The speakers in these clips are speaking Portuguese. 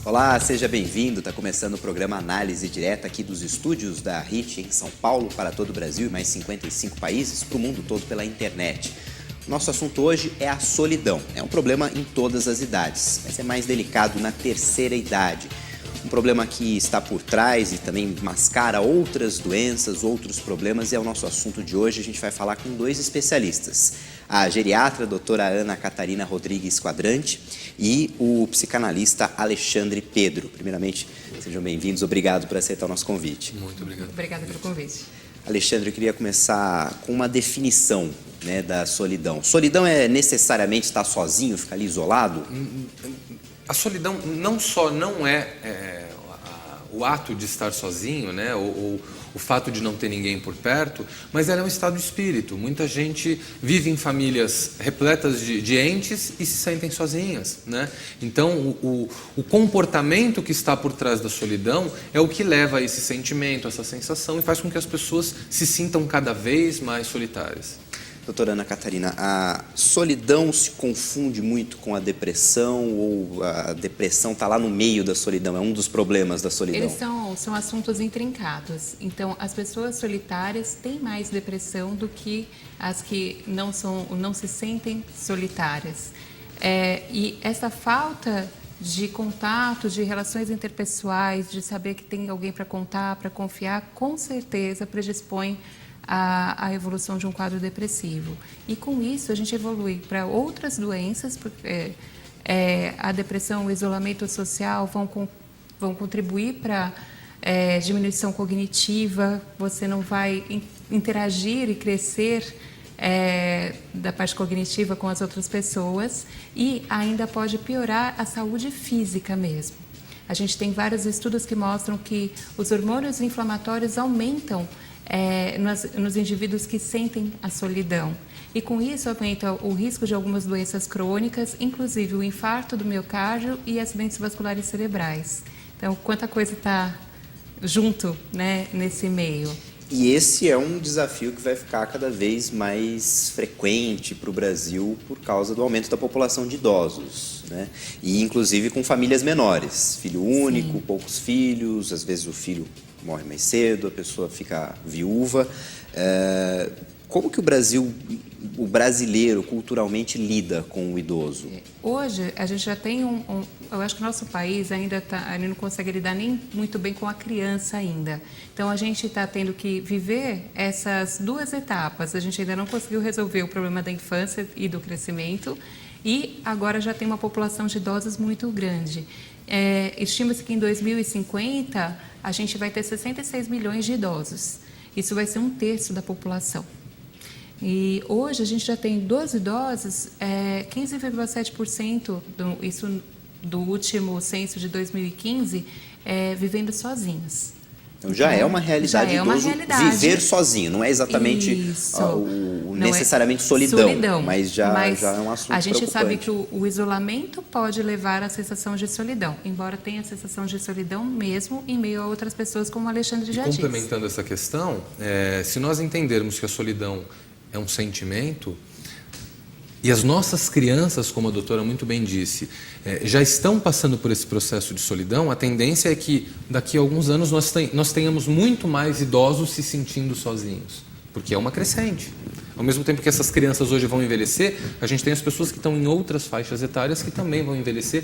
Olá, seja bem-vindo. Está começando o programa Análise Direta aqui dos estúdios da RIT em São Paulo, para todo o Brasil e mais 55 países, para o mundo todo pela internet. Nosso assunto hoje é a solidão. É um problema em todas as idades, mas é mais delicado na terceira idade. Um problema que está por trás e também mascara outras doenças, outros problemas, e é o nosso assunto de hoje. A gente vai falar com dois especialistas. A geriatra, a doutora Ana Catarina Rodrigues Quadrante, e o psicanalista Alexandre Pedro. Primeiramente, sejam bem-vindos. Obrigado por aceitar o nosso convite. Muito obrigado. Obrigada pelo convite. Alexandre, eu queria começar com uma definição, da solidão. Solidão é necessariamente estar sozinho, ficar ali isolado? A solidão não só não é o ato de estar sozinho, ou o fato de não ter ninguém por perto, mas ela é um estado de espírito. Muita gente vive em famílias repletas de entes e se sentem sozinhas, Então, o comportamento que está por trás da solidão é o que leva a esse sentimento, a essa sensação, e faz com que as pessoas se sintam cada vez mais solitárias. Doutora Ana Catarina, a solidão se confunde muito com a depressão, ou a depressão está lá no meio da solidão, é um dos problemas da solidão? Eles são assuntos intrincados. Então, as pessoas solitárias têm mais depressão do que as que não se sentem solitárias. E essa falta de contato, de relações interpessoais, de saber que tem alguém para contar, para confiar, com certeza predispõe a evolução de um quadro depressivo. E com isso a gente evolui para outras doenças, porque a depressão, o isolamento social vão contribuir para diminuição cognitiva, você não vai interagir e crescer da parte cognitiva com as outras pessoas, e ainda pode piorar a saúde física mesmo. A gente tem vários estudos que mostram que os hormônios inflamatórios aumentam nos indivíduos que sentem a solidão. E com isso aumenta o risco de algumas doenças crônicas, inclusive o infarto do miocárdio e acidentes vasculares cerebrais. Então, quanta coisa está junto, nesse meio. E esse é um desafio que vai ficar cada vez mais frequente para o Brasil por causa do aumento da população de idosos, E inclusive com famílias menores, filho único, Sim. Poucos filhos, às vezes o filho morre mais cedo, a pessoa fica viúva. Como que o brasileiro culturalmente lida com o idoso? Hoje a gente já tem eu acho que o nosso país ainda não consegue lidar nem muito bem com a criança ainda. Então a gente está tendo que viver essas duas etapas. A gente ainda não conseguiu resolver o problema da infância e do crescimento, e agora já tem uma população de idosos muito grande. Estima-se que em 2050 a gente vai ter 66 milhões de idosos. Isso vai ser 1/3 da população. E hoje a gente já tem dos idosos, 15,7%, isso do último censo de 2015, vivendo sozinhos. Então já é uma realidade idoso viver sozinho, não é exatamente necessariamente solidão, mas já é um assunto a gente preocupante. sabe que o isolamento pode levar à sensação de solidão, embora tenha a sensação de solidão mesmo em meio a outras pessoas, como o Alexandre já disse. Complementando essa questão, se nós entendermos que a solidão é um sentimento, e as nossas crianças, como a doutora muito bem disse, já estão passando por esse processo de solidão, a tendência é que daqui a alguns anos nós tenhamos muito mais idosos se sentindo sozinhos, porque é uma crescente. Ao mesmo tempo que essas crianças hoje vão envelhecer, a gente tem as pessoas que estão em outras faixas etárias que também vão envelhecer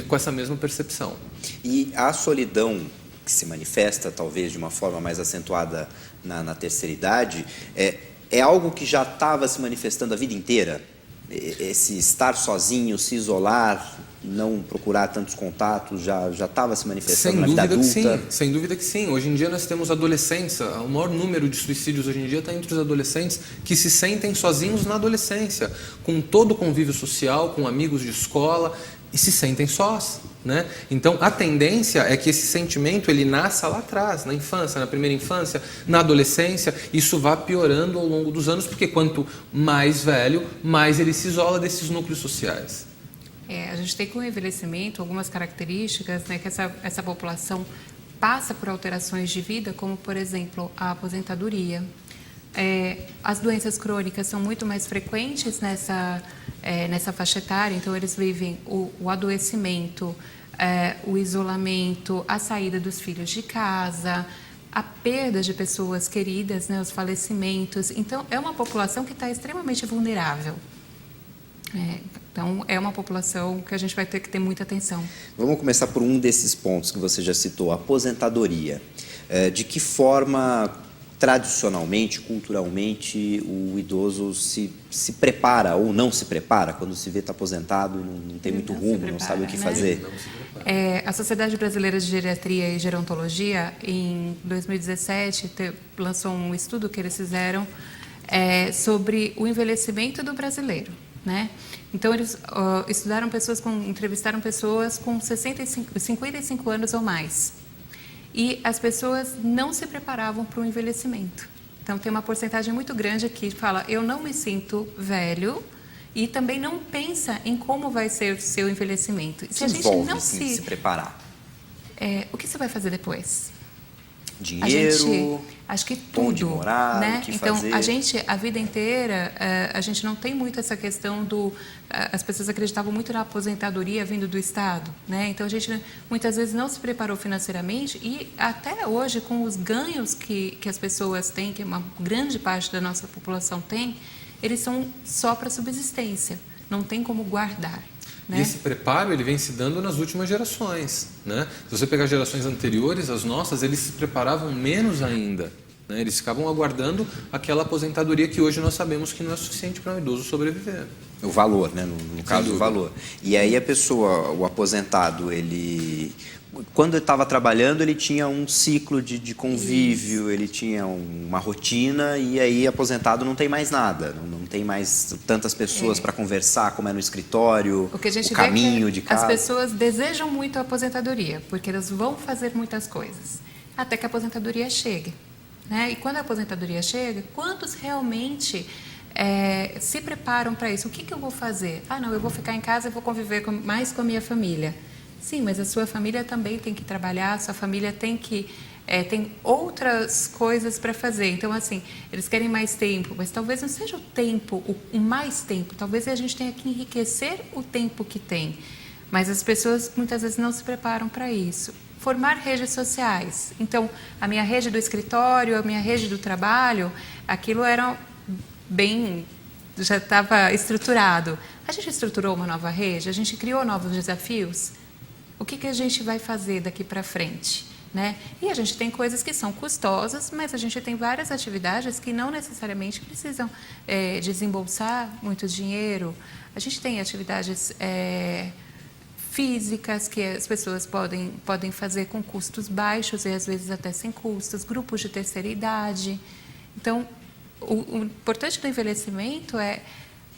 com essa mesma percepção. E a solidão que se manifesta, talvez de uma forma mais acentuada na terceira idade, é algo que já estava se manifestando a vida inteira? Esse estar sozinho, se isolar, não procurar tantos contatos, já estava se manifestando na vida adulta? Sem dúvida que sim. Hoje em dia nós temos adolescentes, o maior número de suicídios hoje em dia está entre os adolescentes que se sentem sozinhos na adolescência, com todo o convívio social, com amigos de escola, e se sentem sós. Então, a tendência é que esse sentimento ele nasça lá atrás, na infância, na primeira infância, na adolescência. Isso vá piorando ao longo dos anos, porque quanto mais velho, mais ele se isola desses núcleos sociais. A gente tem com o envelhecimento algumas características, que essa população passa por alterações de vida, como, por exemplo, a aposentadoria. as doenças crônicas são muito mais frequentes nessa faixa etária, então eles vivem o adoecimento, o isolamento, a saída dos filhos de casa, a perda de pessoas queridas, né, os falecimentos. Então, é uma população que está extremamente vulnerável. Então, é uma população que a gente vai ter que ter muita atenção. Vamos começar por um desses pontos que você já citou, a aposentadoria. De que forma, tradicionalmente, culturalmente, o idoso se prepara ou não se prepara quando se vê está aposentado e não tem muito rumo, não sabe o que fazer? A Sociedade Brasileira de Geriatria e Gerontologia, em 2017, lançou um estudo que eles fizeram sobre o envelhecimento do brasileiro, né? Então, eles entrevistaram pessoas com 55 anos ou mais. E as pessoas não se preparavam para o envelhecimento. Então, tem uma porcentagem muito grande que fala, eu não me sinto velho, e também não pensa em como vai ser o seu envelhecimento. Se a gente não se preparar. O que você vai fazer depois? Dinheiro, acho que tudo, onde morar, né? o que então, fazer. a vida inteira, a gente não tem muito essa questão as pessoas acreditavam muito na aposentadoria vindo do Estado, né? Então, a gente muitas vezes não se preparou financeiramente e até hoje, com os ganhos que as pessoas têm, que uma grande parte da nossa população tem, eles são só para subsistência, não tem como guardar. Né? E esse preparo ele vem se dando nas últimas gerações, né? Se você pegar gerações anteriores, as nossas, eles se preparavam menos ainda, né? Eles ficavam aguardando aquela aposentadoria que hoje nós sabemos que não é suficiente para um idoso sobreviver. O valor, né? No caso, o valor. E aí a pessoa, o aposentado, quando ele estava trabalhando, ele tinha um ciclo de convívio, isso. Ele tinha uma rotina, e aí aposentado não tem mais nada, não tem mais tantas pessoas para conversar, como é no escritório, o que a gente o caminho vê de casa. As pessoas desejam muito a aposentadoria, porque elas vão fazer muitas coisas, até que a aposentadoria chegue. Né? E quando a aposentadoria chega, quantos realmente se preparam para isso? O que eu vou fazer? Não, eu vou ficar em casa e vou conviver mais com a minha família. Sim, mas a sua família também tem que trabalhar, a sua família tem outras coisas para fazer. Então, assim, eles querem mais tempo, mas talvez não seja o tempo, o mais tempo. Talvez a gente tenha que enriquecer o tempo que tem. Mas as pessoas muitas vezes não se preparam para isso. Formar redes sociais. Então, a minha rede do escritório, a minha rede do trabalho, aquilo era já estava estruturado. A gente estruturou uma nova rede, a gente criou novos desafios. O que a gente vai fazer daqui para frente? Né? E a gente tem coisas que são custosas, mas a gente tem várias atividades que não necessariamente precisam desembolsar muito dinheiro. A gente tem atividades físicas que as pessoas podem fazer com custos baixos e às vezes até sem custos, grupos de terceira idade. Então, o importante do envelhecimento é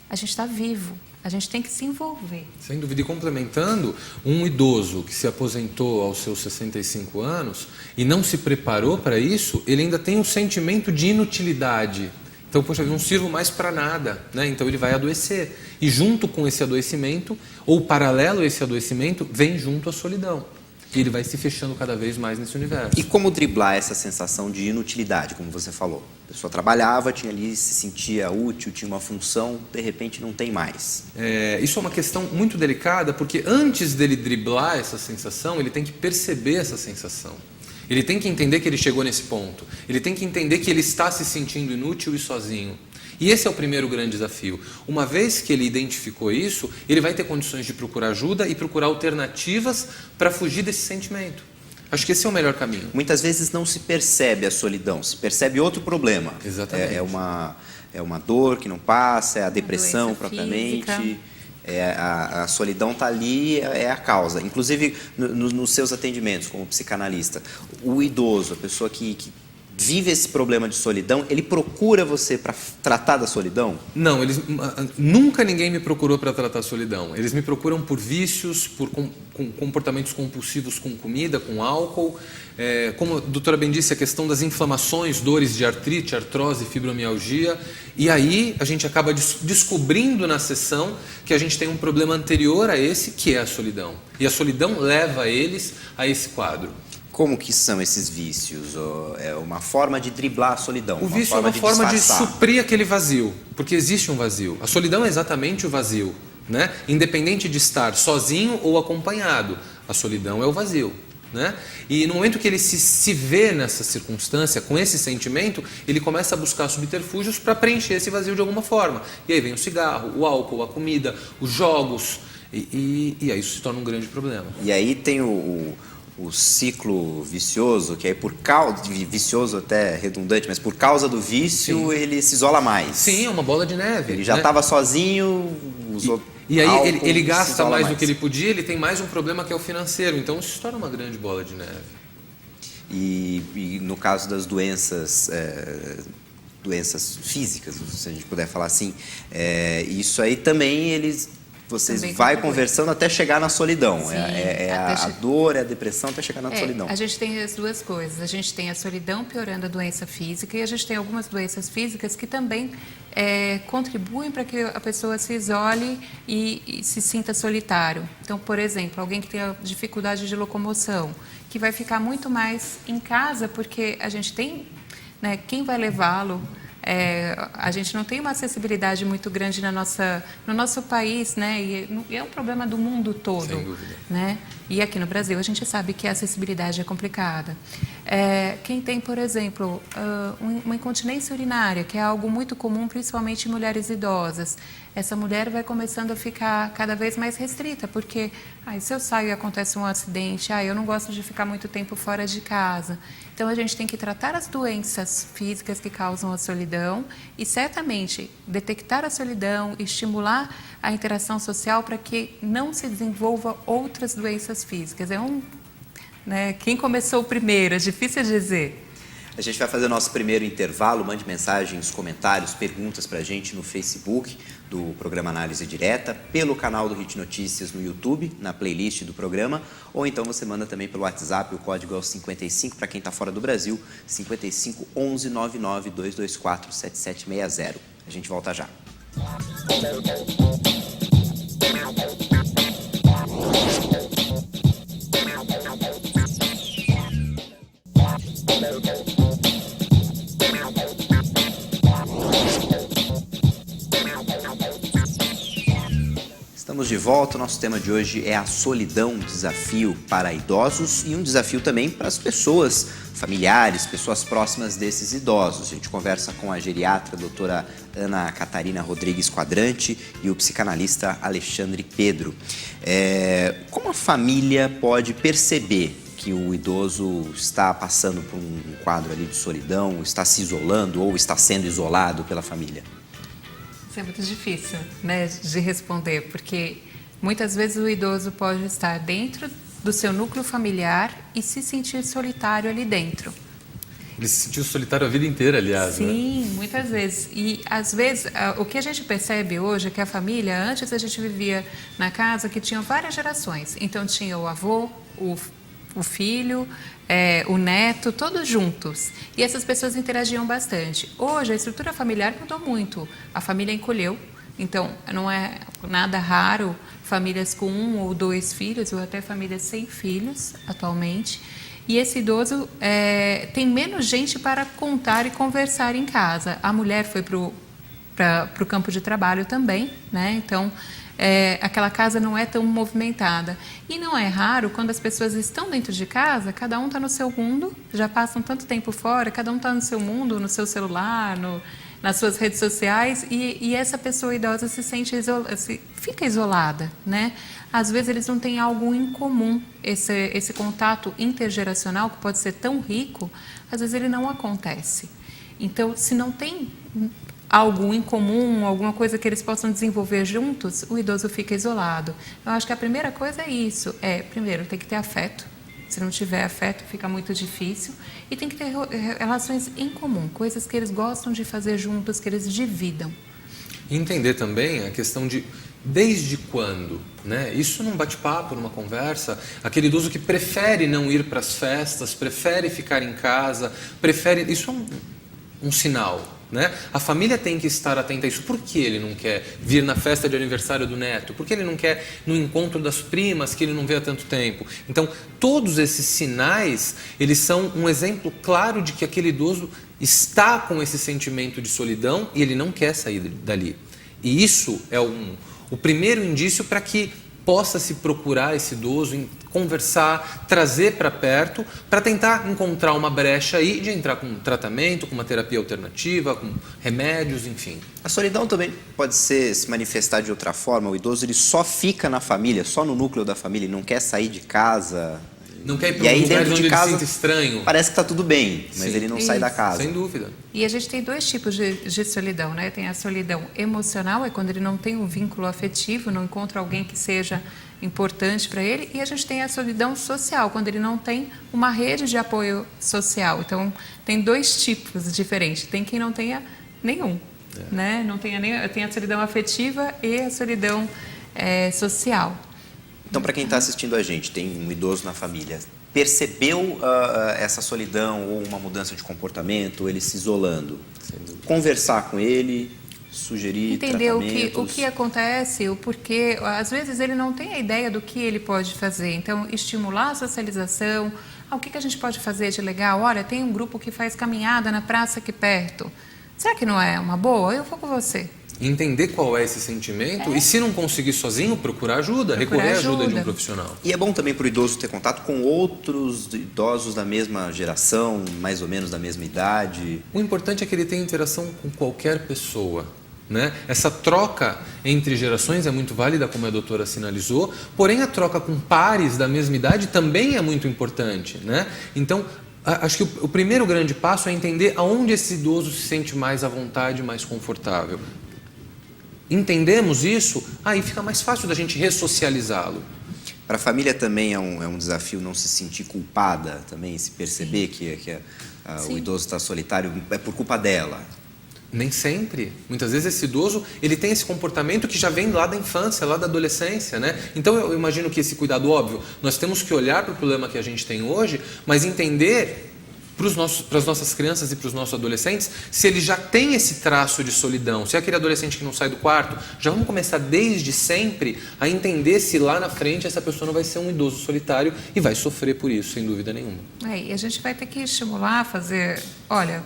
a gente estar vivo. A gente tem que se envolver. Sem dúvida. E complementando, um idoso que se aposentou aos seus 65 anos e não se preparou para isso, ele ainda tem um sentimento de inutilidade. Então, poxa, eu não sirvo mais para nada, né? Então ele vai adoecer. E junto com esse adoecimento, ou paralelo a esse adoecimento, vem junto a solidão. E ele vai se fechando cada vez mais nesse universo. E como driblar essa sensação de inutilidade, como você falou? A pessoa trabalhava, tinha ali, se sentia útil, tinha uma função, de repente não tem mais. Isso é uma questão muito delicada, porque antes dele driblar essa sensação, ele tem que perceber essa sensação. Ele tem que entender que ele chegou nesse ponto. Ele tem que entender que ele está se sentindo inútil e sozinho. E esse é o primeiro grande desafio. Uma vez que ele identificou isso, ele vai ter condições de procurar ajuda e procurar alternativas para fugir desse sentimento. Acho que esse é o melhor caminho. Muitas vezes não se percebe a solidão, se percebe outro problema. Exatamente. É uma dor que não passa, é a depressão propriamente. A solidão está ali, é a causa. Inclusive, nos seus atendimentos como psicanalista, o idoso, a pessoa que vive esse problema de solidão, ele procura você para tratar da solidão? Não, nunca ninguém me procurou para tratar a solidão. Eles me procuram por vícios, por comportamentos compulsivos com comida, com álcool. Como a doutora bem disse, a questão das inflamações, dores de artrite, artrose, fibromialgia. E aí a gente acaba descobrindo na sessão que a gente tem um problema anterior a esse, que é a solidão. E a solidão leva eles a esse quadro. como que são esses vícios? É uma forma de driblar a solidão? O vício é uma forma de disfarçar. suprir aquele vazio, porque existe um vazio. A solidão é exatamente o vazio, né? Independente de estar sozinho ou acompanhado, a solidão é o vazio, né? E no momento que ele se vê nessa circunstância, com esse sentimento, ele começa a buscar subterfúgios para preencher esse vazio de alguma forma. E aí vem o cigarro, o álcool, a comida, os jogos, e aí isso se torna um grande problema. E aí tem o ciclo vicioso, que aí por causa, vicioso até redundante, mas por causa do vício, ele se isola mais. Sim, é uma bola de neve. Ele já estava sozinho, usou E aí álcool, ele gasta se isola mais do que ele podia, ele tem mais um problema que é o financeiro, então isso se torna uma grande bola de neve. E no caso das doenças, doenças físicas, se a gente puder falar assim, isso aí também você Também vai contribui. conversando até chegar na solidão. Sim, A dor, é a depressão até chegar na solidão. A gente tem as duas coisas. A gente tem a solidão piorando a doença física e a gente tem algumas doenças físicas que também contribuem para que a pessoa se isole e se sinta solitário. Então, por exemplo, alguém que tem dificuldade de locomoção, que vai ficar muito mais em casa porque a gente tem, né, quem vai levá-lo. A gente não tem uma acessibilidade muito grande no nosso país, né? E é um problema do mundo todo. Sem dúvida. Né? E aqui no Brasil a gente sabe que a acessibilidade é complicada. Quem tem, por exemplo, uma incontinência urinária, que é algo muito comum, principalmente em mulheres idosas, essa mulher vai começando a ficar cada vez mais restrita, porque se eu saio e acontece um acidente, eu não gosto de ficar muito tempo fora de casa. Então a gente tem que tratar as doenças físicas que causam a solidão e certamente detectar a solidão, estimular a interação social para que não se desenvolva outras doenças físicas. Quem começou primeiro, é difícil dizer. A gente vai fazer o nosso primeiro intervalo. Mande mensagens, comentários, perguntas para a gente no Facebook do programa Análise Direta, pelo canal do Hit Notícias no YouTube, na playlist do programa, ou então você manda também pelo WhatsApp, o código é o 55, para quem está fora do Brasil, 55 11 99 224 7760. A gente volta já. Estamos de volta. O nosso tema de hoje é a solidão, um desafio para idosos e um desafio também para as pessoas, familiares, pessoas próximas desses idosos. A gente conversa com a geriatra, a doutora Ana Catarina Rodrigues Quadrante, e o psicanalista Alexandre Pedro. Como a família pode perceber que o idoso está passando por um quadro ali de solidão, está se isolando ou está sendo isolado pela família? Isso é muito difícil, né, de responder, porque muitas vezes o idoso pode estar dentro do seu núcleo familiar e se sentir solitário ali dentro. Ele se sentiu solitário a vida inteira, aliás. Sim, né? muitas vezes. E, às vezes, o que a gente percebe hoje é que a família, antes a gente vivia na casa que tinha várias gerações. Então, tinha o avô, o filho, o neto, todos juntos. E essas pessoas interagiam bastante. Hoje, a estrutura familiar mudou muito. A família encolheu. Então, não é nada raro famílias com 1 ou 2 filhos, ou até famílias sem filhos, atualmente. E esse idoso tem menos gente para contar e conversar em casa. A mulher foi para o campo de trabalho também, né? Então, aquela casa não é tão movimentada. E não é raro, quando as pessoas estão dentro de casa, cada um está no seu mundo, já passam tanto tempo fora, cada um está no seu mundo, no seu celular, nas suas redes sociais, e essa pessoa idosa fica isolada, né? Às vezes eles não têm algo em comum. Esse contato intergeracional, que pode ser tão rico, às vezes ele não acontece. Então, se não tem algo em comum, alguma coisa que eles possam desenvolver juntos, o idoso fica isolado. Eu acho que a primeira coisa é isso. Primeiro, tem que ter afeto. Se não tiver afeto, fica muito difícil. E tem que ter relações em comum, coisas que eles gostam de fazer juntos, que eles dividam. E entender também a questão de desde quando, né? Isso num bate-papo, numa conversa, aquele idoso que prefere não ir para as festas, prefere ficar em casa, isso é um sinal, né? A família tem que estar atenta a isso. Por que ele não quer vir na festa de aniversário do neto? Por que ele não quer no encontro das primas que ele não vê há tanto tempo? Então, todos esses sinais, eles são um exemplo claro de que aquele idoso está com esse sentimento de solidão e ele não quer sair dali. E isso é o primeiro indício para que possa se procurar esse idoso, conversar, trazer para perto, para tentar encontrar uma brecha aí de entrar com um tratamento, com uma terapia alternativa, com remédios, enfim. A solidão também pode se manifestar de outra forma. O idoso ele só fica na família, só no núcleo da família, ele não quer sair de casa. Não quer ir E para aí um lugar dentro onde de ele se casa sinta estranho. parece que está tudo bem, mas Sim. ele não sai da Isso. casa. Sem dúvida. E a gente tem dois tipos de solidão, né? Tem a solidão emocional, é quando ele não tem um vínculo afetivo, não encontra alguém que seja importante para ele. E a gente tem a solidão social, quando ele não tem uma rede de apoio social. Então, tem dois tipos diferentes. Tem quem não tenha nenhum, né? Não tenha nem, tem a solidão afetiva e a solidão social. Então, para quem está assistindo a gente, tem um idoso na família, percebeu essa solidão ou uma mudança de comportamento, ele se isolando, conversar com ele, sugerir Entender tratamentos. o que acontece, o porquê. Às vezes ele não tem a ideia do que ele pode fazer. Então, estimular a socialização. O que a gente pode fazer de legal? Olha, tem um grupo que faz caminhada na praça aqui perto. Será que não é uma boa? Eu vou com você. Entender qual é esse sentimento e, se não conseguir sozinho, procurar ajuda, recorrer à ajuda de um profissional. E é bom também para o idoso ter contato com outros idosos da mesma geração, mais ou menos da mesma idade. O importante é que ele tenha interação com qualquer pessoa, né? Essa troca entre gerações é muito válida, como a doutora sinalizou, porém a troca com pares da mesma idade também é muito importante, né? Então, acho que o primeiro grande passo é entender aonde esse idoso se sente mais à vontade, mais confortável. Entendemos isso, aí fica mais fácil da gente ressocializá-lo. Para a família também é um desafio não se sentir culpada, também se perceber que o idoso está solitário, é por culpa dela. Nem sempre. Muitas vezes esse idoso ele tem esse comportamento que já vem lá da infância, lá da adolescência, né? Então eu imagino que esse cuidado óbvio, nós temos que olhar para o problema que a gente tem hoje, mas entender para as nossas crianças e para os nossos adolescentes, se ele já tem esse traço de solidão, se é aquele adolescente que não sai do quarto, já vamos começar desde sempre a entender se lá na frente essa pessoa não vai ser um idoso solitário e vai sofrer por isso, sem dúvida nenhuma. E a gente vai ter que estimular a fazer, olha,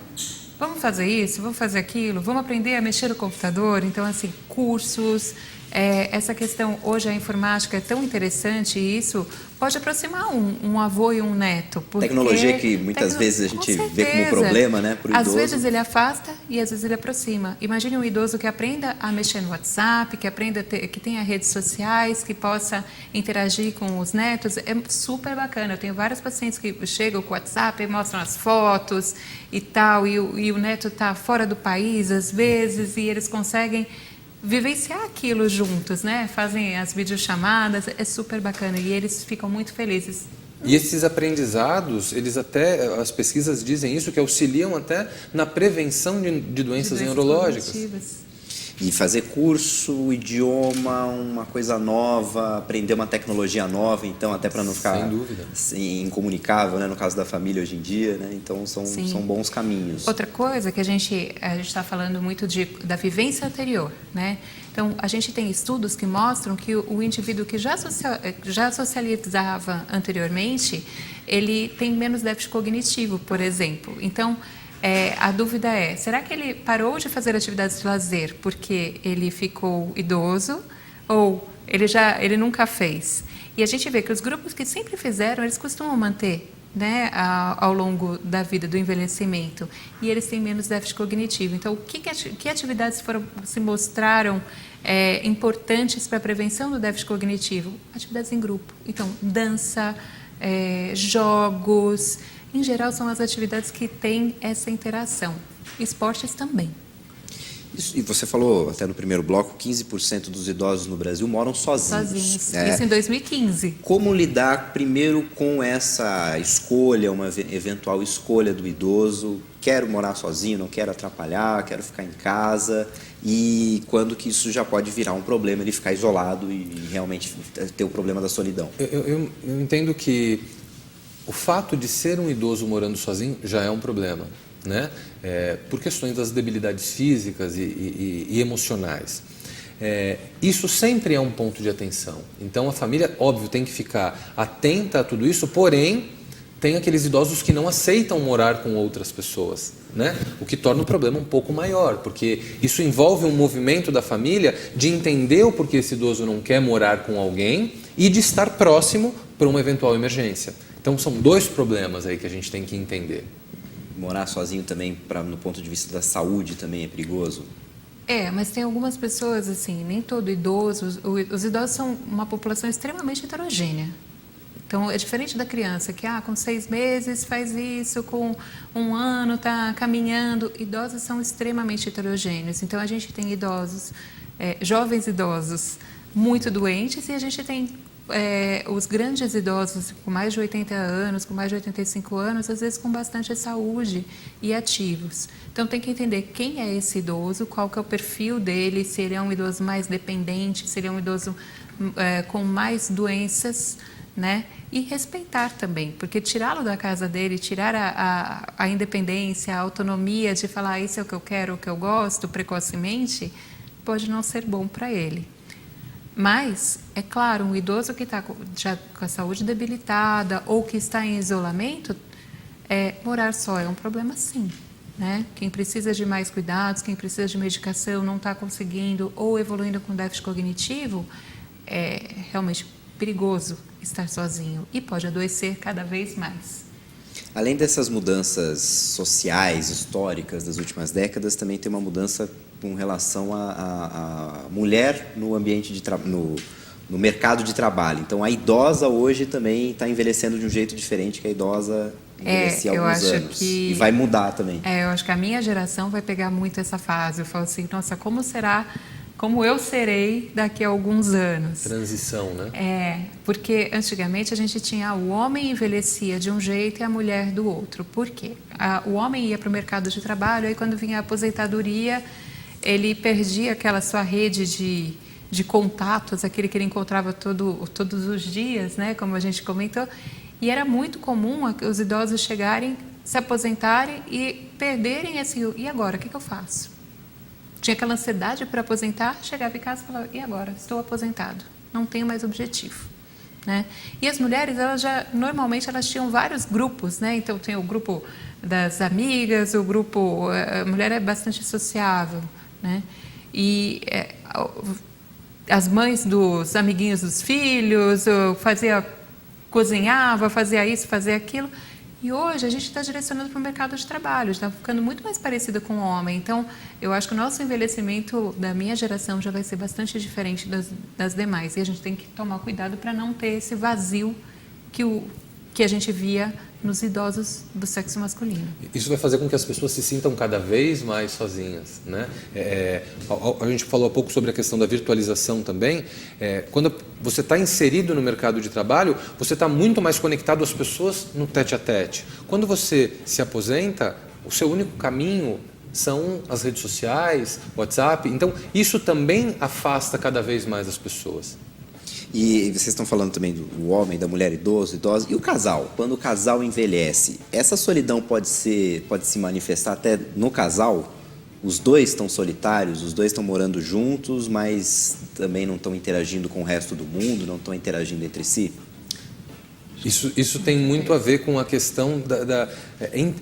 vamos fazer isso, vamos fazer aquilo, vamos aprender a mexer no computador. Então, assim, cursos, essa questão, hoje a informática é tão interessante e isso pode aproximar um avô e um neto. Tecnologia que muitas vezes a gente vê como problema, né, para o idoso. Às vezes ele afasta e às vezes ele aproxima. Imagine um idoso que aprenda a mexer no WhatsApp, que aprenda que tenha redes sociais, que possa interagir com os netos. É super bacana. Eu tenho vários pacientes que chegam com o WhatsApp e mostram as fotos e tal, e o neto está fora do país às vezes e eles conseguem vivenciar aquilo juntos, né? Fazem as videochamadas, é super bacana e eles ficam muito felizes. E esses aprendizados, eles até, as pesquisas dizem isso, que auxiliam até na prevenção de doenças neurológicas. Cognitivas. E fazer curso, idioma, uma coisa nova, aprender uma tecnologia nova, então até para não ficar sem dúvida, assim, incomunicável, né, no caso da família hoje em dia, né? Então são bons caminhos. Outra coisa que a gente está falando muito da vivência anterior, né? Então a gente tem estudos que mostram que o indivíduo que já socializava anteriormente, ele tem menos déficit cognitivo, por exemplo. Então a dúvida é, será que ele parou de fazer atividades de lazer porque ele ficou idoso ou ele nunca fez? E a gente vê que os grupos que sempre fizeram, eles costumam manter, né, ao longo da vida, do envelhecimento, e eles têm menos déficit cognitivo. Então, que atividades se mostraram importantes para a prevenção do déficit cognitivo? Atividades em grupo. Então, dança, jogos... Em geral, são as atividades que têm essa interação. Esportes também. Isso, e você falou até no primeiro bloco, 15% dos idosos no Brasil moram sozinhos. Isso em 2015. Como lidar primeiro com essa escolha, uma eventual escolha do idoso? Quero morar sozinho, não quero atrapalhar, quero ficar em casa. E quando que isso já pode virar um problema, ele ficar isolado e realmente ter o problema da solidão? Eu entendo que o fato de ser um idoso morando sozinho já é um problema. né? Por questões das debilidades físicas e emocionais. Isso sempre é um ponto de atenção. Então a família, óbvio, tem que ficar atenta a tudo isso, porém tem aqueles idosos que não aceitam morar com outras pessoas, né? O que torna o problema um pouco maior, porque isso envolve um movimento da família de entender o porquê esse idoso não quer morar com alguém e de estar próximo para uma eventual emergência. Então são dois problemas aí que a gente tem que entender. Morar sozinho também, no ponto de vista da saúde, também é perigoso? Mas tem algumas pessoas, assim, nem todo idoso, os idosos são uma população extremamente heterogênea. Então, é diferente da criança, que com 6 meses faz isso, com 1 ano está caminhando. Idosos são extremamente heterogêneos. Então, a gente tem idosos, jovens idosos, muito doentes, e a gente tem os grandes idosos com mais de 80 anos, com mais de 85 anos, às vezes com bastante saúde e ativos. Então, tem que entender quem é esse idoso, qual que é o perfil dele, se ele é um idoso mais dependente, se ele é um idoso com mais doenças, né? E respeitar também, porque tirá-lo da casa dele, tirar a independência, a autonomia de falar isso é o que eu quero, o que eu gosto, precocemente, pode não ser bom para ele. Mas, é claro, um idoso que está já com a saúde debilitada ou que está em isolamento, morar só é um problema, sim, né? Quem precisa de mais cuidados, quem precisa de medicação, não está conseguindo ou evoluindo com déficit cognitivo, é realmente perigoso estar sozinho e pode adoecer cada vez mais. Além dessas mudanças sociais, históricas das últimas décadas, também tem uma mudança com relação à mulher no ambiente no mercado de trabalho. Então, a idosa hoje também está envelhecendo de um jeito diferente que a idosa envelhecia há alguns anos. E vai mudar também. Eu acho que a minha geração vai pegar muito essa fase. Eu falo assim, nossa, como eu serei daqui a alguns anos. Transição, né? Porque antigamente a gente tinha o homem envelhecia de um jeito e a mulher do outro. Por quê? O homem ia para o mercado de trabalho, aí quando vinha a aposentadoria, ele perdia aquela sua rede de contatos, aquele que ele encontrava todos os dias, né? Como a gente comentou. E era muito comum os idosos chegarem, se aposentarem e perderem esse... E agora, o que eu faço? Tinha aquela ansiedade para aposentar, chegava em casa e falava, e agora? Estou aposentado, não tenho mais objetivo. Né? E as mulheres, normalmente elas tinham vários grupos, né? Então tem o grupo das amigas, o grupo... A mulher é bastante sociável, né? E as mães dos amiguinhos dos filhos, cozinhava, fazia isso, fazia aquilo... E hoje a gente está direcionando para o mercado de trabalho, está ficando muito mais parecida com o homem. Então, eu acho que o nosso envelhecimento da minha geração já vai ser bastante diferente das demais. E a gente tem que tomar cuidado para não ter esse vazio que a gente via nos idosos do sexo masculino. Isso vai fazer com que as pessoas se sintam cada vez mais sozinhas, né? A gente falou há pouco sobre a questão da virtualização também. Quando você está inserido no mercado de trabalho, você está muito mais conectado às pessoas no tete-a-tete. Quando você se aposenta, o seu único caminho são as redes sociais, WhatsApp. Então, isso também afasta cada vez mais as pessoas. E vocês estão falando também do homem, da mulher, idosa. E o casal? Quando o casal envelhece, essa solidão pode se manifestar até no casal? Os dois estão solitários, os dois estão morando juntos, mas também não estão interagindo com o resto do mundo, não estão interagindo entre si? Isso tem muito a ver com a questão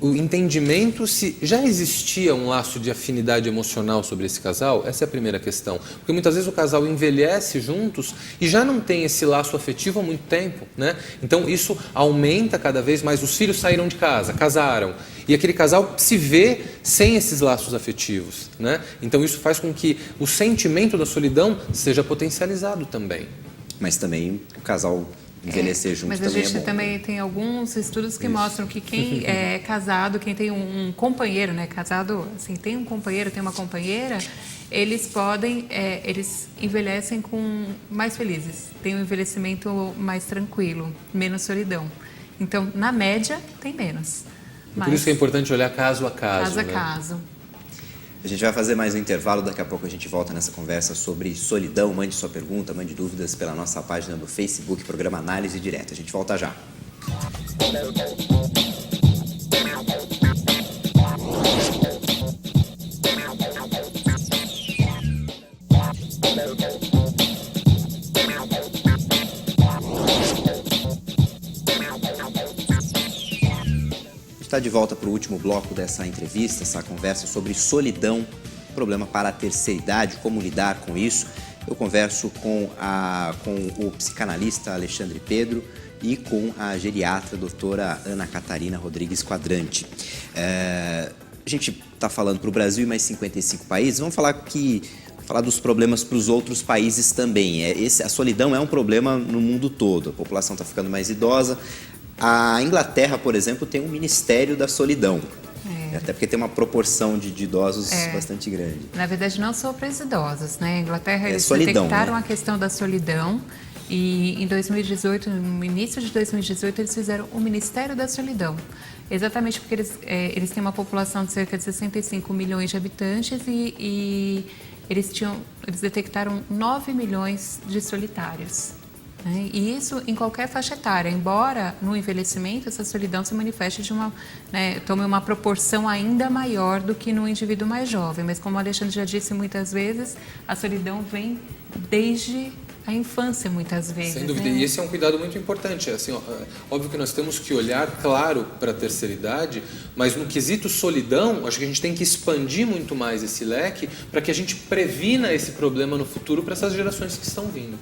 o entendimento se já existia um laço de afinidade emocional sobre esse casal. Essa é a primeira questão. Porque muitas vezes o casal envelhece juntos e já não tem esse laço afetivo há muito tempo, né? Então isso aumenta cada vez mais. Os filhos saíram de casa, casaram. E aquele casal se vê sem esses laços afetivos, né? Então isso faz com que o sentimento da solidão seja potencializado também. Mas também o casal... envelhecer junto também é bom. Mas a gente também tem alguns estudos que mostram que quem é casado, quem tem um companheiro, né, casado, assim, tem um companheiro, tem uma companheira, eles envelhecem mais felizes, tem um envelhecimento mais tranquilo, menos solidão. Então, na média, tem menos. Por isso que é importante olhar caso a caso. Caso a né? caso. A gente vai fazer mais um intervalo, daqui a pouco a gente volta nessa conversa sobre solidão. Mande sua pergunta, mande dúvidas pela nossa página do Facebook, programa Análise Direta. A gente volta já. está de volta para o último bloco dessa entrevista, essa conversa sobre solidão, problema para a terceira idade, como lidar com isso. Eu converso com o psicanalista Alexandre Pedro e com a geriatra doutora Ana Catarina Rodrigues Quadrante. A gente está falando para o Brasil e mais 55 países, vamos falar dos problemas para os outros países também. A solidão é um problema no mundo todo, a população está ficando mais idosa. A Inglaterra, por exemplo, tem um Ministério da Solidão, até porque tem uma proporção de idosos bastante grande. Na verdade, não só para os idosos, né? A Inglaterra, eles solidão, detectaram, né, a questão da solidão e em 2018, no início de 2018, eles fizeram o Ministério da Solidão. Exatamente porque eles têm uma população de cerca de 65 milhões de habitantes e eles detectaram 9 milhões de solitários. Né? E isso em qualquer faixa etária, embora no envelhecimento essa solidão se manifeste tome uma proporção ainda maior do que no indivíduo mais jovem. Mas como o Alexandre já disse muitas vezes, a solidão vem desde a infância, muitas vezes. Sem dúvida, né? E esse é um cuidado muito importante. Assim, óbvio que nós temos que olhar, claro, para a terceira idade, mas no quesito solidão, acho que a gente tem que expandir muito mais esse leque para que a gente previna esse problema no futuro para essas gerações que estão vindo.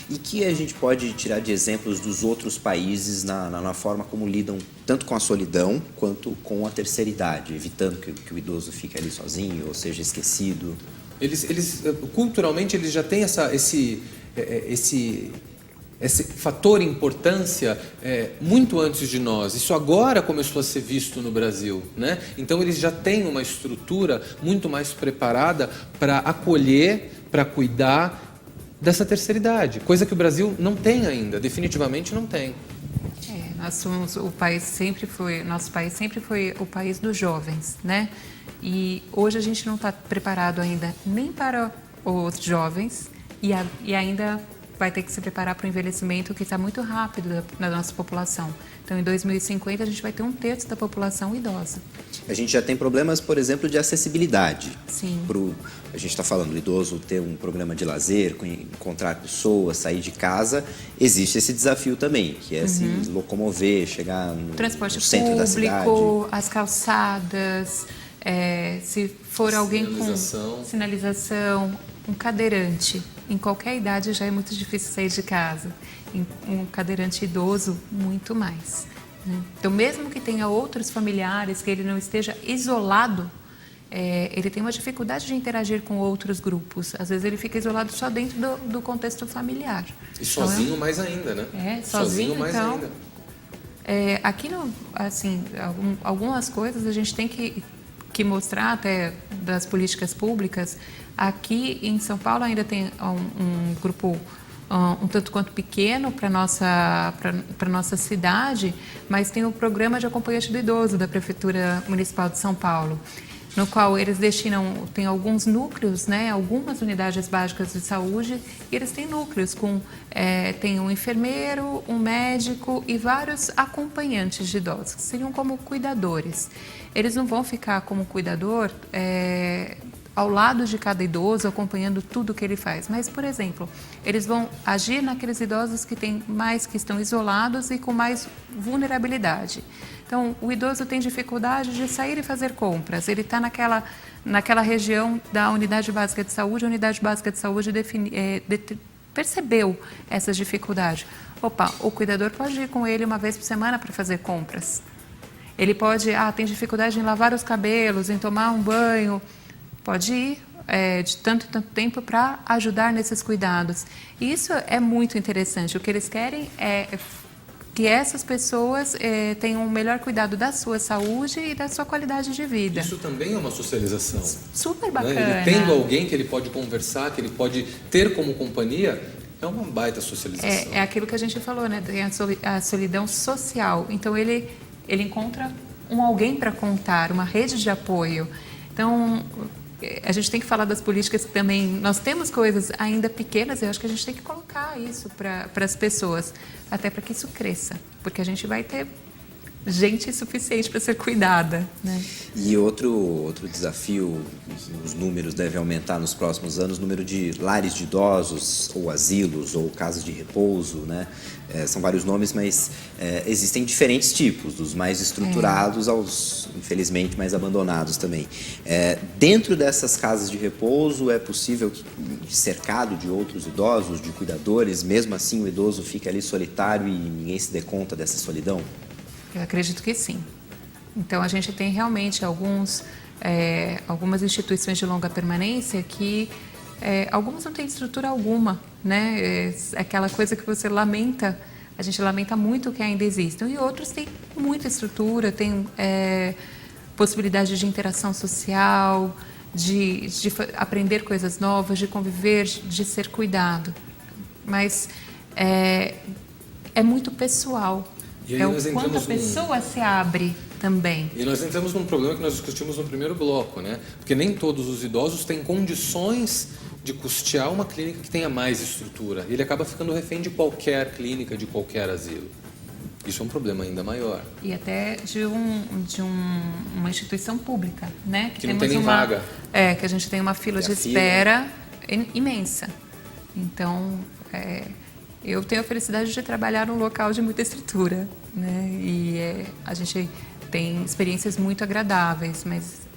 E que a gente pode tirar de exemplos dos outros países na forma como lidam tanto com a solidão quanto com a terceira idade, evitando que o idoso fique ali sozinho ou seja esquecido? Culturalmente, eles já têm esse fator importância muito antes de nós. Isso agora começou a ser visto no Brasil, né? Então eles já têm uma estrutura muito mais preparada para acolher, para cuidar dessa terceira idade, coisa que o Brasil não tem ainda, definitivamente não tem. Nosso país sempre foi o país dos jovens, né? E hoje a gente não está preparado ainda nem para os jovens e ainda vai ter que se preparar para o envelhecimento que está muito rápido na nossa população. Então, em 2050, a gente vai ter 1/3 da população idosa. A gente já tem problemas, por exemplo, de acessibilidade. Sim. A gente está falando do idoso ter um problema de lazer, encontrar pessoas, sair de casa. Existe esse desafio também, que é se locomover, chegar no centro da cidade. Transporte público, as calçadas, se for alguém com sinalização, um cadeirante. Em qualquer idade já é muito difícil sair de casa. Um cadeirante idoso, muito mais. Né? Então, mesmo que tenha outros familiares, que ele não esteja isolado, ele tem uma dificuldade de interagir com outros grupos. Às vezes ele fica isolado só dentro do contexto familiar. E sozinho mais ainda, né? Sozinho mais então, ainda. Aqui, algumas coisas a gente tem que mostrar até das políticas públicas. Aqui em São Paulo ainda tem um grupo um tanto quanto pequeno para nossa cidade, mas tem o programa de acompanhante do idoso da Prefeitura Municipal de São Paulo, no qual eles tem alguns núcleos, né, algumas unidades básicas de saúde, e eles têm núcleos tem um enfermeiro, um médico e vários acompanhantes de idosos, que seriam como cuidadores. Eles não vão ficar como cuidador ao lado de cada idoso, acompanhando tudo que ele faz. Mas, por exemplo, eles vão agir naqueles idosos que estão isolados e com mais vulnerabilidade. Então, o idoso tem dificuldade de sair e fazer compras. Ele está naquela região da unidade básica de saúde. A unidade básica de saúde percebeu essas dificuldades. O cuidador pode ir com ele uma vez por semana para fazer compras. Ele pode, tem dificuldade em lavar os cabelos, em tomar um banho. Pode ir de tanto em tanto tempo para ajudar nesses cuidados. E isso é muito interessante. O que eles querem é que essas pessoas tenham um melhor cuidado da sua saúde e da sua qualidade de vida. Isso também é uma socialização. Super bacana. Né? Ele tendo alguém que ele pode conversar, que ele pode ter como companhia, é uma baita socialização. É aquilo que a gente falou, né? Tem a solidão social. Então, ele encontra alguém para contar, uma rede de apoio. Então, a gente tem que falar das políticas que também... Nós temos coisas ainda pequenas, eu acho que a gente tem que colocar isso para as pessoas, até para que isso cresça, porque a gente vai ter gente suficiente para ser cuidada, né? E outro desafio, os números devem aumentar nos próximos anos, o número de lares de idosos, ou asilos, ou casas de repouso, né? São vários nomes, mas existem diferentes tipos, dos mais estruturados aos, infelizmente, mais abandonados também. Dentro dessas casas de repouso, é possível que, cercado de outros idosos, de cuidadores, mesmo assim o idoso fica ali solitário e ninguém se dê conta dessa solidão? Eu acredito que sim. Então, a gente tem realmente algumas instituições de longa permanência que algumas não têm estrutura alguma, né? Aquela coisa que você lamenta, a gente lamenta muito que ainda existam, e outros têm muita estrutura, têm possibilidade de interação social, de aprender coisas novas, de conviver, de ser cuidado. Mas é muito pessoal. É o quanto a pessoa se abre também. E nós entramos num problema que nós discutimos no primeiro bloco, né? Porque nem todos os idosos têm condições de custear uma clínica que tenha mais estrutura. Ele acaba ficando refém de qualquer clínica, de qualquer asilo. Isso é um problema ainda maior. E até de uma instituição pública, né? Que não tem nem vaga. Que a gente tem uma fila de espera imensa. Então, eu tenho a felicidade de trabalhar num local de muita estrutura, né? E a gente tem experiências muito agradáveis, mas...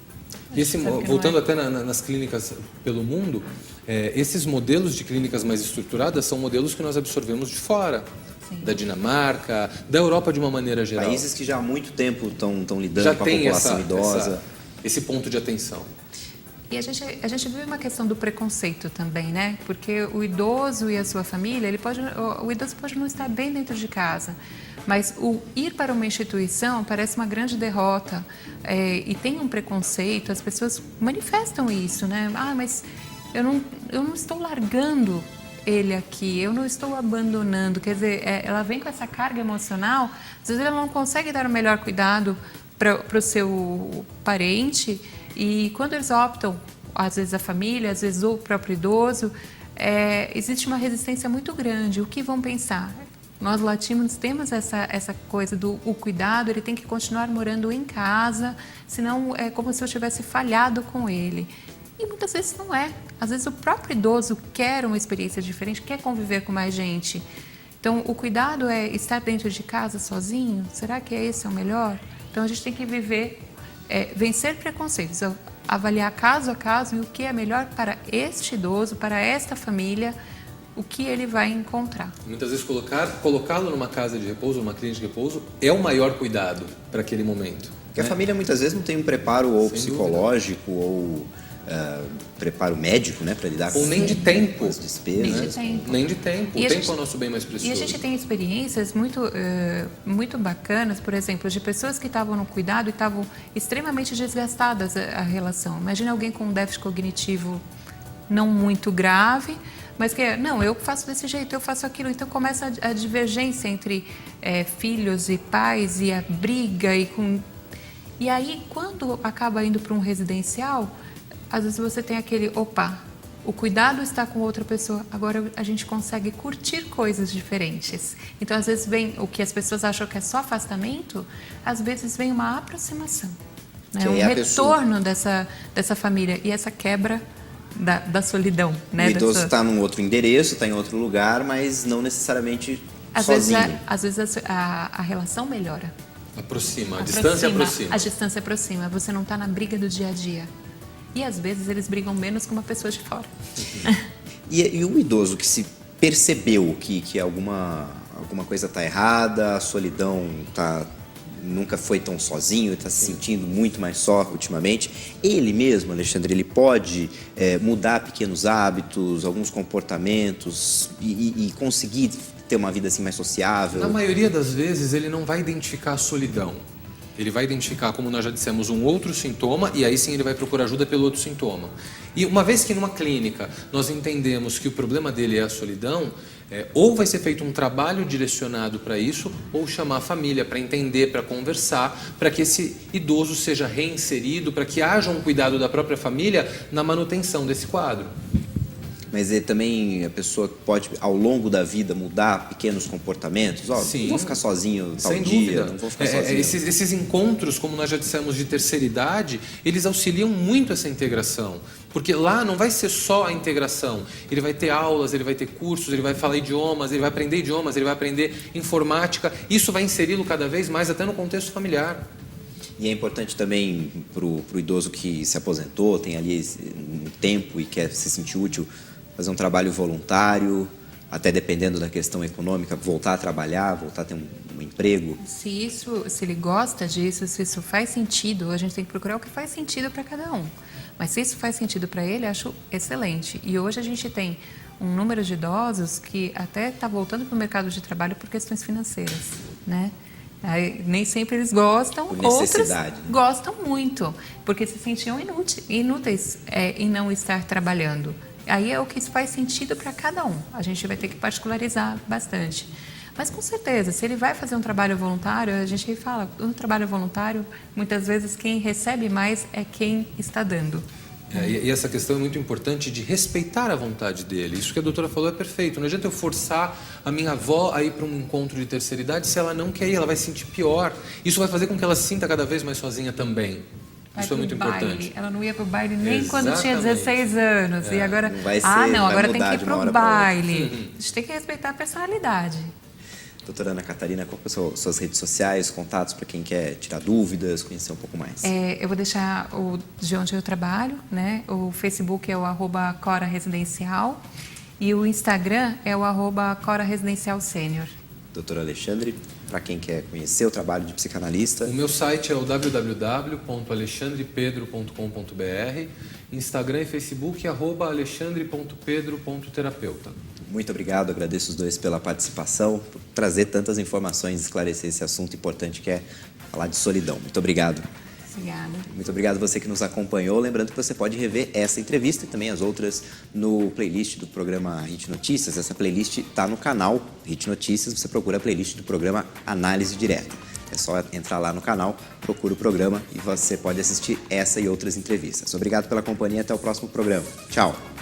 E voltando até nas clínicas pelo mundo, esses modelos de clínicas mais estruturadas são modelos que nós absorvemos de fora. Sim. Da Dinamarca, da Europa de uma maneira geral. Países que já há muito tempo estão lidando com a população idosa. Esse ponto de atenção. E a gente vive uma questão do preconceito também, né? Porque o idoso e a sua família, o idoso pode não estar bem dentro de casa, mas o ir para uma instituição parece uma grande derrota, e tem um preconceito, as pessoas manifestam isso, né? Ah, mas eu não estou largando ele aqui, eu não estou abandonando. Quer dizer, ela vem com essa carga emocional, às vezes ela não consegue dar o melhor cuidado para o seu parente. E quando eles optam, às vezes a família, às vezes o próprio idoso, existe uma resistência muito grande. O que vão pensar? Nós latinos temos essa coisa do cuidado, ele tem que continuar morando em casa, senão é como se eu tivesse falhado com ele. E muitas vezes não é. Às vezes o próprio idoso quer uma experiência diferente, quer conviver com mais gente. Então, o cuidado é estar dentro de casa sozinho? Será que esse é o melhor? Então, a gente tem que vencer preconceitos, avaliar caso a caso e o que é melhor para este idoso, para esta família, o que ele vai encontrar. Muitas vezes colocá-lo numa casa de repouso, numa clínica de repouso, é o maior cuidado para aquele momento. Porque a família muitas vezes não tem um preparo ou psicológico ou preparo médico, né, para lidar com nem de tempo, com as despesas. Nem de tempo. O tempo é o nosso bem mais precioso. E a gente tem experiências muito bacanas, por exemplo, de pessoas que estavam no cuidado e estavam extremamente desgastadas a relação. Imagina alguém com um déficit cognitivo não muito grave, mas que não, eu faço desse jeito, eu faço aquilo. Então começa a divergência entre filhos e pais e a briga e aí quando acaba indo para um residencial, às vezes você tem aquele, o cuidado está com outra pessoa, agora a gente consegue curtir coisas diferentes. Então, às vezes vem o que as pessoas acham que é só afastamento, às vezes vem uma aproximação, né? Um retorno dessa família e essa quebra da solidão. Né? O idoso está num outro endereço, está em outro lugar, mas não necessariamente sozinho. Às vezes a relação melhora. Aproxima, a distância aproxima. A distância aproxima, você não está na briga do dia a dia. E às vezes eles brigam menos com uma pessoa de fora. E o idoso que se percebeu que alguma coisa está errada, a solidão nunca foi tão sozinho, está se sentindo muito mais só ultimamente, ele mesmo, Alexandre, ele pode mudar pequenos hábitos, alguns comportamentos e conseguir ter uma vida assim mais sociável? Na maioria das vezes ele não vai identificar a solidão. Ele vai identificar, como nós já dissemos, um outro sintoma e aí sim ele vai procurar ajuda pelo outro sintoma. E uma vez que numa clínica nós entendemos que o problema dele é a solidão, ou vai ser feito um trabalho direcionado para isso, ou chamar a família para entender, para conversar, para que esse idoso seja reinserido, para que haja um cuidado da própria família na manutenção desse quadro. Mas também a pessoa pode, ao longo da vida, mudar pequenos comportamentos. Sim. Não vou ficar sozinho tal Sem dia, dúvida. não vou ficar sozinho. Esses encontros, como nós já dissemos, de terceira idade, eles auxiliam muito essa integração. Porque lá não vai ser só a integração. Ele vai ter aulas, ele vai ter cursos, ele vai falar idiomas, ele vai aprender idiomas, ele vai aprender informática. Isso vai inseri-lo cada vez mais até no contexto familiar. E é importante também para o idoso que se aposentou, tem ali um tempo e quer se sentir útil, fazer um trabalho voluntário, até dependendo da questão econômica, voltar a trabalhar, voltar a ter um emprego. Se ele gosta disso, se isso faz sentido, a gente tem que procurar o que faz sentido para cada um. Mas se isso faz sentido para ele, acho excelente. E hoje a gente tem um número de idosos que até está voltando para o mercado de trabalho por questões financeiras, né? Aí, nem sempre eles gostam, outros gostam muito, porque se sentiam inúteis em não estar trabalhando. Aí é o que faz sentido para cada um. A gente vai ter que particularizar bastante. Mas com certeza, se ele vai fazer um trabalho voluntário, a gente fala, no trabalho voluntário, muitas vezes quem recebe mais é quem está dando. E essa questão é muito importante de respeitar a vontade dele. Isso que a doutora falou é perfeito. Não adianta eu forçar a minha avó a ir para um encontro de terceira idade se ela não quer ir, ela vai se sentir pior. Isso vai fazer com que ela se sinta cada vez mais sozinha também. Isso é muito importante. Ela não ia para o baile nem quando tinha 16 anos. E agora, agora tem que ir para o baile. A gente tem que respeitar a personalidade. Doutora Ana Catarina, quais são suas redes sociais, contatos para quem quer tirar dúvidas, conhecer um pouco mais? Eu vou deixar de onde eu trabalho, né? O Facebook é o @CoraResidencial e o Instagram é o @CoraResidencialSenior. Doutor Alexandre, para quem quer conhecer o trabalho de psicanalista... O meu site é o www.alexandrepedro.com.br, Instagram e Facebook @alexandre.pedro.terapeuta. Muito obrigado, agradeço os dois pela participação, por trazer tantas informações, esclarecer esse assunto importante que é falar de solidão. Muito obrigado. Obrigada. Muito obrigado a você que nos acompanhou. Lembrando que você pode rever essa entrevista e também as outras no playlist do programa HIT Notícias. Essa playlist está no canal HIT Notícias. Você procura a playlist do programa Análise Direta. É só entrar lá no canal, procura o programa e você pode assistir essa e outras entrevistas. Obrigado pela companhia. Até o próximo programa. Tchau.